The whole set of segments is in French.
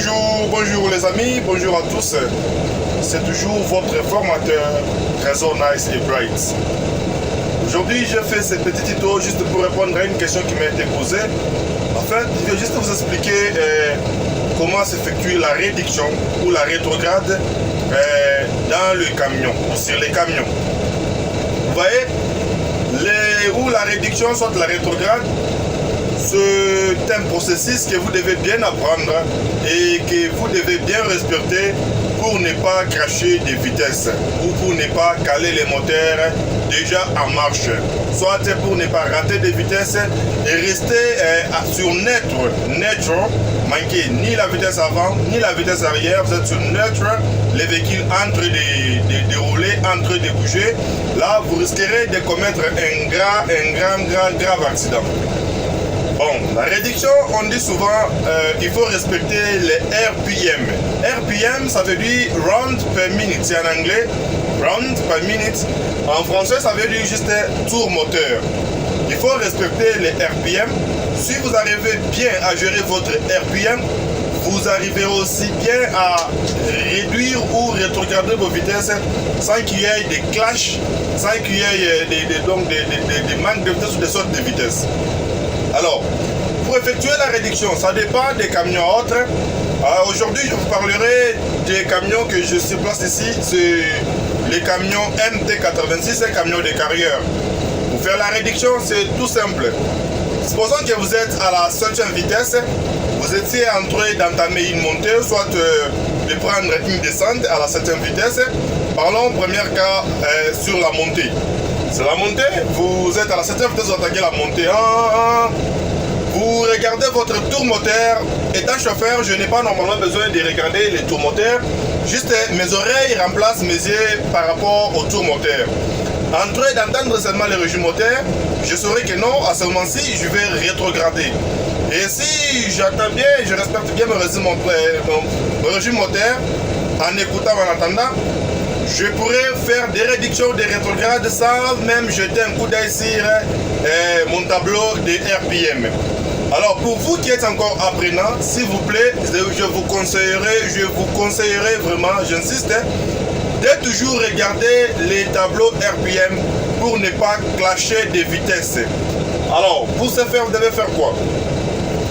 Bonjour les amis, bonjour à tous. C'est toujours votre formateur Trésor Nice et Bright. Aujourd'hui, j'ai fait ce petit tuto juste pour répondre à une question qui m'a été posée. En fait, je vais juste vous expliquer comment s'effectue la réduction ou la rétrograde dans le camion ou sur les camions. Vous voyez, ou la réduction, soit la rétrograde, c'est un processus que vous devez bien apprendre et que vous devez bien respecter pour ne pas cracher de vitesse ou pour ne pas caler les moteurs déjà en marche, soit pour ne pas rater de vitesse et rester sur neutre, manquer ni la vitesse avant ni la vitesse arrière, vous êtes sur neutre, les véhicules entre de rouler, entre de bouger, là vous risquerez de commettre un grave accident. Bon, la réduction, on dit souvent il faut respecter les RPM. RPM, ça veut dire round per minute, c'est en anglais, round per minute. En français, ça veut dire juste tour moteur. Il faut respecter les RPM. Si vous arrivez bien à gérer votre RPM, vous arriverez aussi bien à réduire ou rétrograder vos vitesses sans qu'il y ait des clashs, sans qu'il y ait des manques de vitesse ou des sortes de vitesse. Alors, pour effectuer la réduction, ça dépend des camions autres. Aujourd'hui, je vous parlerai des camions que je suis place ici. C'est les camions MT86, un camion de carrière. Pour faire la réduction, c'est tout simple. Supposons que vous êtes à la 7e vitesse, vous étiez en train d'entamer une montée, soit de prendre une descente à la 7e vitesse. Parlons premier cas sur la montée. C'est la montée, vous êtes à la 7e vitesse, vous attaquez la montée. Vous regardez votre tour moteur. Étant chauffeur, je n'ai pas normalement besoin de regarder les tours moteurs. Juste mes oreilles remplacent mes yeux par rapport au tour moteur. En train d'entendre seulement le régime moteur, je saurai que non, à ce moment-ci, je vais rétrograder. Et si j'attends bien, je respecte bien mon régime moteur, en écoutant, en attendant, je pourrais faire des réductions, des rétrogrades sans même jeter un coup d'œil sur mon tableau de RPM. Alors pour vous qui êtes encore apprenant, s'il vous plaît, je vous conseillerais vraiment, j'insiste, de toujours regarder les tableaux RPM pour ne pas clasher des vitesses. Alors pour ce faire, vous devez faire quoi?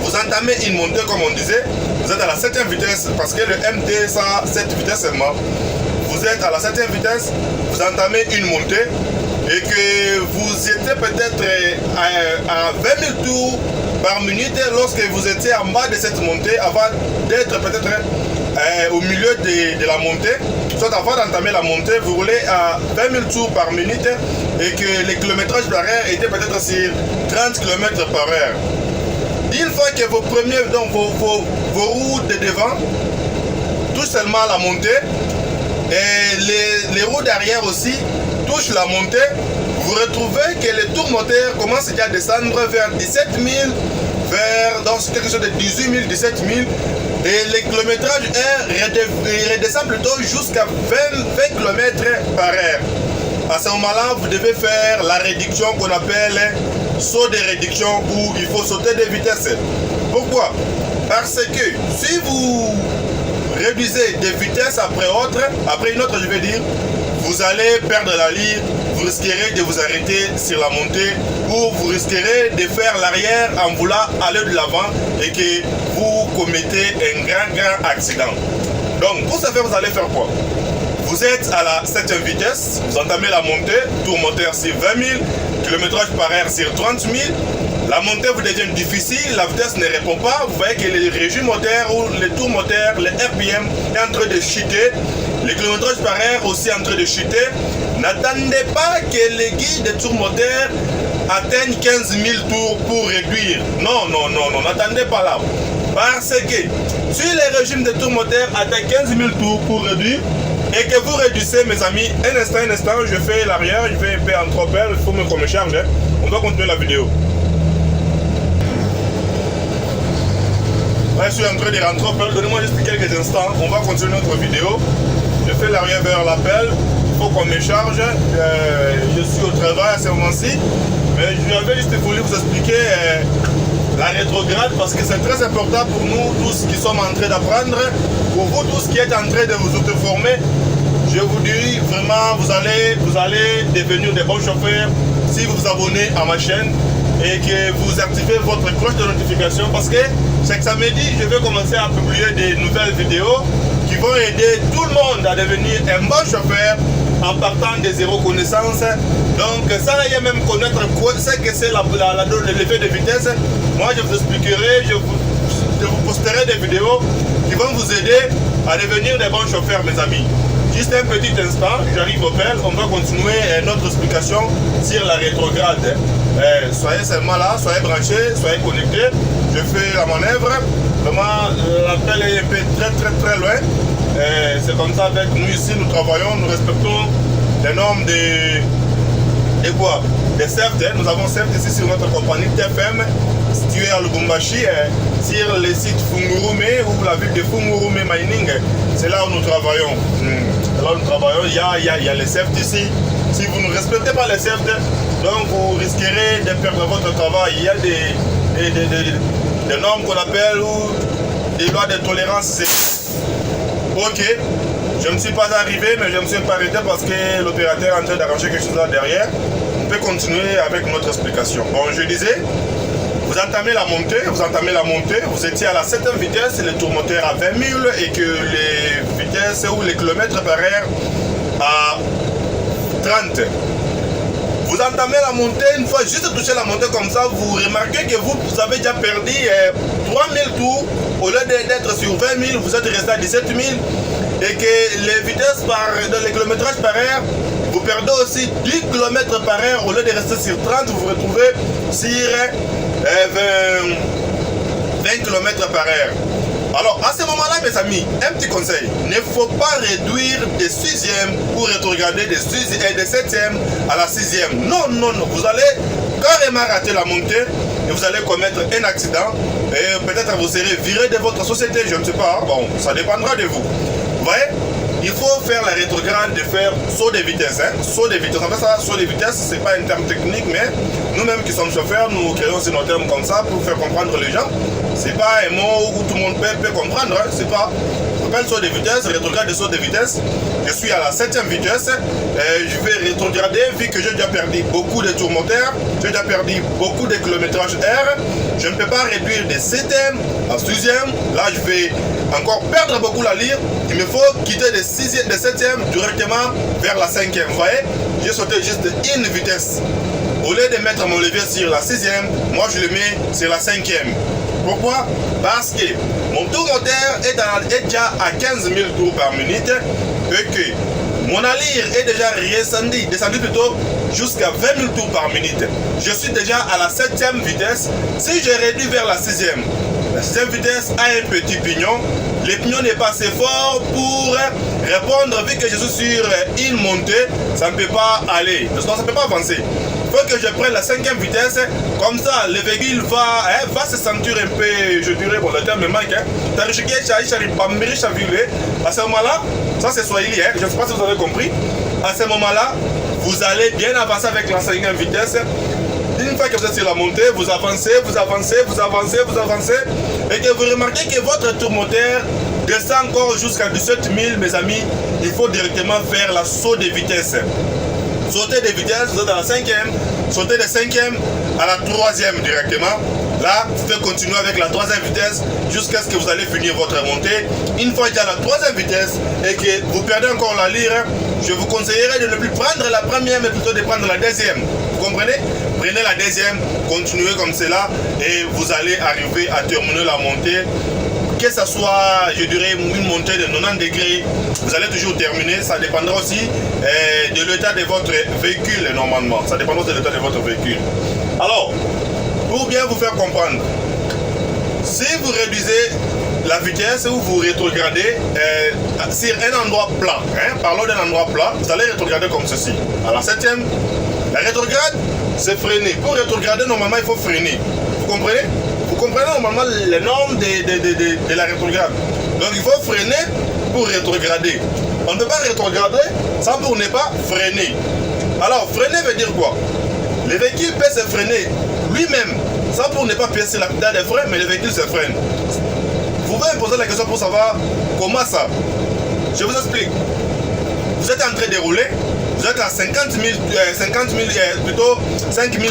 Vous entamez une montée comme on disait, vous êtes à la 7e vitesse parce que le MT ça a 7 vitesses seulement. Vous êtes à la 7e vitesse, vous entamez une montée et que vous étiez peut-être à 20 000 tours par minute lorsque vous étiez en bas de cette montée avant d'être peut-être au milieu de la montée. Soit avant d'entamer la montée, vous roulez à 20 000 tours par minute et que le kilométrage par heure était peut-être sur 30 km par heure. Une fois que vos premiers, donc vos roues de devant touchent seulement la montée, et les roues d'arrière aussi touchent la montée, vous retrouvez que le tour moteur commence déjà à descendre vers 17 000, dans quelque chose de 18 000, 17 000, et le kilométrage redescend plutôt jusqu'à 20 km par heure. À ce moment-là, vous devez faire la réduction qu'on appelle saut de réduction où il faut sauter de vitesse. Pourquoi? Parce que si vous réduisez des vitesses après une autre, je vais dire, vous allez perdre la ligne, vous risquerez de vous arrêter sur la montée ou vous risquerez de faire l'arrière en voulant aller de l'avant et que vous commettez un grand accident. Donc pour ce faire, vous allez faire quoi? Vous êtes à la 7e vitesse, vous entamez la montée, tour moteur sur 20 000, kilométrage par heure sur 30 000. La montée vous devient difficile, la vitesse ne répond pas. Vous voyez que le régime moteur ou le tour moteur, le RPM est en train de chuter. Le kilométrage par heure aussi en train de chuter. N'attendez pas que les guides de tour moteur atteignent 15 000 tours pour réduire. Non, n'attendez pas là. Parce que si le régime de tour moteur atteint 15 000 tours pour réduire, et que vous réduisez, mes amis, un instant, je fais l'arrière, je fais un peu en tropel, il faut qu'on me charge. On va continuer la vidéo. Là, je suis en train de rentrer, donnez-moi juste quelques instants, on va continuer notre vidéo. Je fais l'arrière vers l'appel, il faut qu'on me charge. Je suis au travail à ce moment-ci, mais je vais juste voulu vous expliquer la rétrograde parce que c'est très important pour nous tous qui sommes en train d'apprendre, pour vous tous qui êtes en train de vous auto-former. Je vous dis vraiment, vous allez devenir des bons chauffeurs si vous vous abonnez à ma chaîne et que vous activez votre cloche de notification parce que chaque samedi, je vais commencer à publier des nouvelles vidéos qui vont aider tout le monde à devenir un bon chauffeur en partant des zéro connaissances. Donc, sans rien même connaître quoi c'est que c'est l'effet de vitesse, moi je vous expliquerai, je vous posterai des vidéos qui vont vous aider à devenir des bons chauffeurs, mes amis. Juste un petit instant, j'arrive au PEL, on va continuer notre explication sur la rétrograde. Soyez seulement là, soyez branchés, soyez connectés. Je fais la manœuvre. Vraiment, l'appel est un peu très loin. C'est comme ça avec nous ici, nous travaillons, nous respectons les normes des CERT. Nous avons CERT ici sur notre compagnie TFM, située à Lubumbashi, sur le site Fungurume ou la ville de Fungurume Mining. C'est là où nous travaillons. Là où nous travaillons, il y a les CERT ici. Si vous ne respectez pas les CERT, donc vous risquerez de perdre votre travail. Il y a des normes qu'on appelle ou des lois de tolérance. Ok, je ne suis pas arrivé, mais je ne me suis pas arrêté parce que l'opérateur est en train d'arranger quelque chose là derrière. On peut continuer avec notre explication. Bon, je disais, vous entamez la montée, vous étiez à la 7e vitesse, le tourmoteur à 20 000 et que les vitesses ou les kilomètres par heure à 30. Vous entamez la montée, une fois juste touché la montée comme ça, vous remarquez que vous avez déjà perdu 3000 tours. Au lieu d'être sur 20 000, vous êtes resté à 17 000. Et que les vitesses dans les kilométrages par heure, vous perdez aussi 10 km par heure. Au lieu de rester sur 30, vous vous retrouvez sur 20 km par heure. Alors, à ce moment-là, mes amis, un petit conseil. Il ne faut pas réduire des 6e pour rétrograder des 7e à la 6e. Non. Vous allez carrément rater la montée et vous allez commettre un accident. Et peut-être vous serez viré de votre société, je ne sais pas. Bon, ça dépendra de vous. Vous voyez? Il faut faire la rétrograde, de faire saut de vitesse. Saut de vitesse. En fait, ça, saut de vitesse, ce n'est pas un terme technique, mais nous-mêmes qui sommes chauffeurs, nous créons aussi nos termes comme ça pour faire comprendre les gens. C'est pas un mot où tout le monde peut comprendre. C'est pas. Ça s'appelle saut de vitesse, rétrograde de saut de vitesse. Je suis à la 7e vitesse. Je vais rétrograder vu que j'ai déjà perdu beaucoup de tours moteurs. J'ai déjà perdu beaucoup de kilométrage air. Je ne peux pas réduire de 7e à 6e. Là, je vais encore perdre beaucoup la lyre. Il me faut quitter de 7e directement vers la 5e. Vous voyez, j'ai sauté juste une vitesse. Au lieu de mettre mon levier sur la 6e, moi je le mets sur la 5e. Pourquoi? Parce que mon tour moteur est déjà à 15 000 tours par minute et que mon allure est déjà descendu plutôt jusqu'à 20 000 tours par minute. Je suis déjà à la 7e vitesse. Si je réduis vers la 6e, la 6e vitesse a un petit pignon. Le pignon n'est pas assez fort pour répondre vu que je suis sur une montée. Ça ne peut pas aller. Ça ne peut pas avancer. Il faut que je prenne la 5e vitesse. Comme ça, le véhicule va se sentir un peu, je dirais, bon, le terme me manque. À ce moment-là, ça c'est Swahili, je ne sais pas si vous avez compris. À ce moment-là, vous allez bien avancer avec la 5e vitesse. Une fois que vous êtes sur la montée, vous avancez, et que vous remarquez que votre tour moteur descend encore jusqu'à 17 000, mes amis, il faut directement faire la saut de vitesse. Sauter de vitesse, vous êtes à la 5e, sauter de 5e à la 3e directement. Là, vous pouvez continuer avec la 3e vitesse jusqu'à ce que vous allez finir votre montée. Une fois déjà à la 3e vitesse et que vous perdez encore la lyre, je vous conseillerais de ne plus prendre la première mais plutôt de prendre la 2e. Vous comprenez? Prenez la 2e, continuez comme cela et vous allez arriver à terminer la montée. Que ce soit, je dirais, une montée de 90 degrés, vous allez toujours terminer. Ça dépendra aussi de l'état de votre véhicule normalement. Ça dépendra de l'état de votre véhicule. Alors, pour bien vous faire comprendre, si vous réduisez la vitesse ou vous rétrogradez sur un endroit plat, parlons d'un endroit plat, vous allez rétrograder comme ceci. À la 7e, la rétrograde, c'est freiner. Pour rétrograder, normalement, il faut freiner. Vous comprenez? Vous comprenez normalement les normes de la rétrograde. Donc il faut freiner pour rétrograder. On ne peut pas rétrograder sans pour ne pas freiner. Alors freiner veut dire quoi? Le véhicule peut se freiner lui-même Ça pour ne pas piécer la pédale des freins, mais le véhicule se freine. Vous pouvez me poser la question pour savoir comment ça. Je vous explique. Vous êtes en train de rouler, vous êtes à 50 000 plutôt 5 000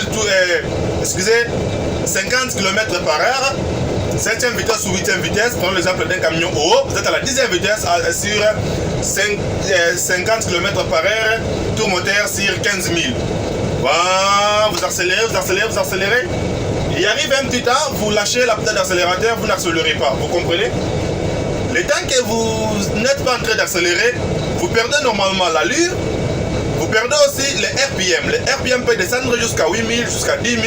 excusez, 50 km par heure, 7e vitesse ou 8e vitesse, prenons l'exemple d'un camion haut, vous êtes à la 10e vitesse sur 50 km par heure, tour moteur sur 15 000. Voilà, vous accélérez, vous accélérez, vous accélérez. Il arrive un petit temps, vous lâchez la pédale d'accélérateur, vous n'accélérez pas, vous comprenez? Le temps que vous n'êtes pas en train d'accélérer, vous perdez normalement l'allure, vous perdez aussi les RPM. Les RPM peut descendre jusqu'à 8 000, jusqu'à 10 000.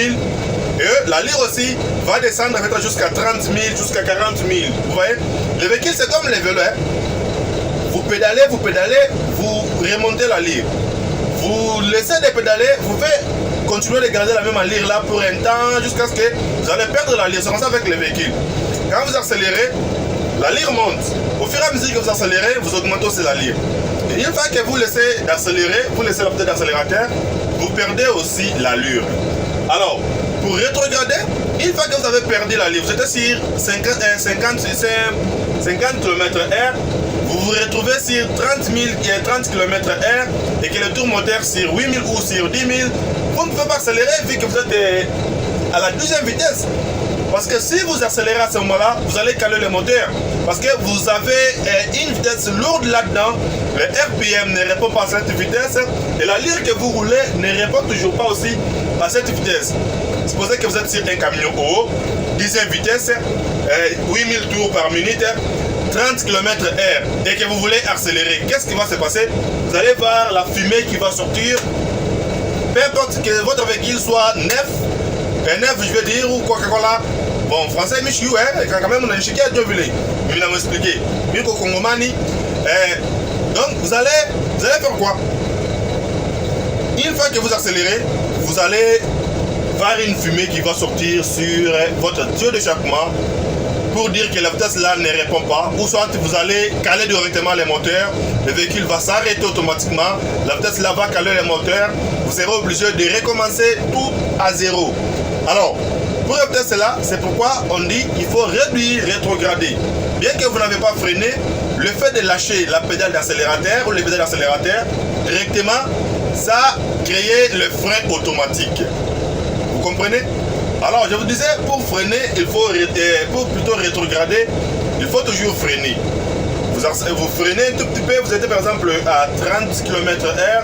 Et l'allure aussi va descendre jusqu'à 30 000, jusqu'à 40 000. Vous voyez? Le véhicule, c'est comme les vélos. Hein? Vous pédalez, vous remontez l'allure. Vous laissez de pédaler, vous pouvez continuer de garder la même allure là pour un temps jusqu'à ce que vous allez perdre l'allure. C'est comme ça avec le véhicule. Quand vous accélérez, l'allure monte. Au fur et à mesure que vous accélérez, vous augmentez aussi l'allure. Et une fois que vous laissez d'accélérer, vous laissez la pédale d'accélérateur, vous perdez aussi l'allure. Alors, pour rétrograder, une fois que vous avez perdu l'allure, vous êtes sur 50 km/h, vous vous retrouvez sur 30 km/h et que le tour moteur sur 8 000 ou sur 10 000, vous ne pouvez pas accélérer vu que vous êtes à la 12e vitesse. Parce que si vous accélérez à ce moment-là, vous allez caler le moteur. Parce que vous avez une vitesse lourde là-dedans. Le RPM ne répond pas à cette vitesse. Et l'allure que vous roulez ne répond toujours pas aussi à cette vitesse. Supposez que vous êtes sur un camion haut, 10e vitesse, 8000 tours par minute, 30 km/h. Et que vous voulez accélérer. Qu'est-ce qui va se passer? Vous allez voir la fumée qui va sortir. Peu importe que votre véhicule soit neuf, je veux dire, ou Coca-Cola. Bon, français, Michiou, quand même, on a un chiquet à Dieu, il va m'expliquer. Miko Kongomani. Donc, vous allez faire quoi? Une fois que vous accélérez, vous allez voir une fumée qui va sortir sur votre tuyau d'échappement pour dire que la vitesse là ne répond pas. Ou soit vous allez caler directement les moteurs, le véhicule va s'arrêter automatiquement, la vitesse là va caler les moteurs, vous serez obligé de recommencer tout à zéro. Alors, pour éviter cela, c'est pourquoi on dit qu'il faut réduire, rétrograder. Bien que vous n'avez pas freiné, le fait de lâcher la pédale d'accélérateur ou les pédales d'accélérateur directement, ça crée le frein automatique. Vous comprenez? Alors, je vous disais, pour freiner, pour plutôt rétrograder, il faut toujours freiner. Vous freinez un tout petit peu, vous êtes par exemple à 30 km/h,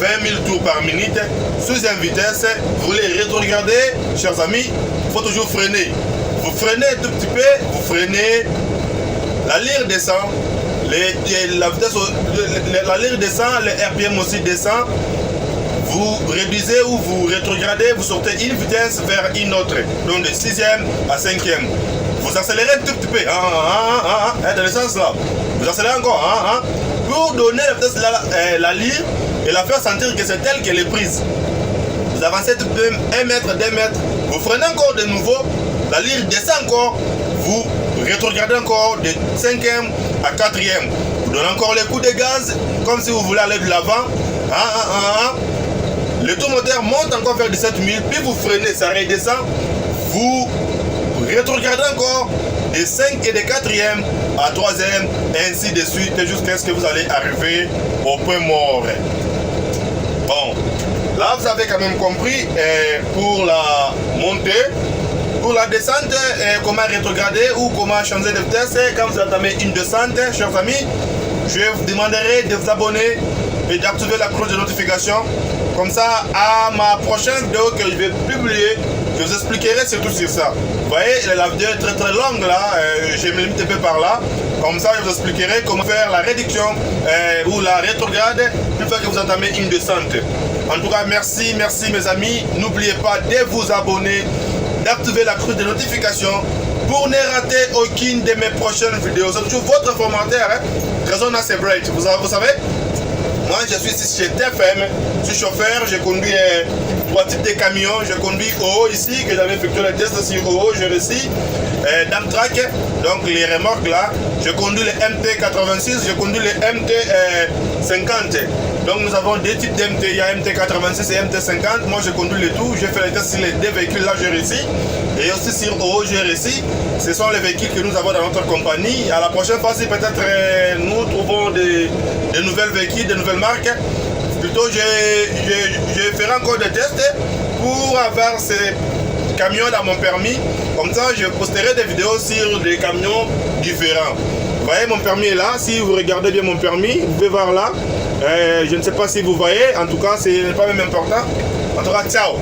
20 000 tours par minute, sous une vitesse, vous voulez rétrograder, chers amis, il faut toujours freiner. Vous freinez un tout petit peu, vous freinez, la lyre descend, la lyre descend, le RPM aussi descend, vous réduisez ou vous rétrogradez, vous sortez une vitesse vers une autre, donc de 6e à 5e. Vous accélérez un tout petit peu, dans le sens là. Vous accélérez encore, pour donner la vitesse la lyre et la faire sentir que c'est elle qui est prise. Vous avancez tout de 1 mètre, 2 mètres, vous freinez encore de nouveau, la lyre descend encore, vous rétrogradez encore de 5e à 4e. Vous donnez encore les coups de gaz, comme si vous voulez aller de l'avant. Le tour moteur monte encore vers 17 000, puis vous freinez, ça redescend, vous rétrogradez encore de 5 et de 4e à 3e, ainsi de suite, jusqu'à ce que vous allez arriver au point mort. Bon, là vous avez quand même compris pour la montée, pour la descente, comment rétrograder ou comment changer de vitesse. Quand vous entamez une descente, chers amis, je vous demanderai de vous abonner et d'activer la cloche de notification. Comme ça, à ma prochaine vidéo que je vais publier, je vous expliquerai surtout sur ça. Vous voyez, la vidéo est très longue là, je me limite un peu par là. Comme ça, je vous expliquerai comment faire la réduction ou la rétrograde une fois que vous entamez une descente. En tout cas, merci mes amis. N'oubliez pas de vous abonner, d'activer la cloche de notification pour ne rater aucune de mes prochaines vidéos. C'est toujours votre formateur, Trésor Nice et Bright. Vous savez, moi je suis ici chez TFM, je suis chauffeur, je conduis 3 types de camions, je conduis OO ici, que j'avais effectué le test sur OO, je réussis, Damtrack, donc les remorques là, je conduis le MT86, je conduis le MT50. Donc nous avons deux types d'MT, il y a MT86 et MT50. Moi je conduis les tout, j'ai fait les tests sur les deux véhicules là, j'ai réussi. Et aussi sur OO, j'ai réussi. Ce sont les véhicules que nous avons dans notre compagnie. À la prochaine fois, si peut-être nous trouvons des nouvelles véhicules, des nouvelles marques, plutôt je ferai encore des tests pour avoir ces camions dans mon permis. Comme ça, je posterai des vidéos sur des camions différents. Vous voyez, mon permis est là. Si vous regardez bien mon permis, vous pouvez voir là. Je ne sais pas si vous voyez. En tout cas, ce n'est pas même important. En tout cas, ciao.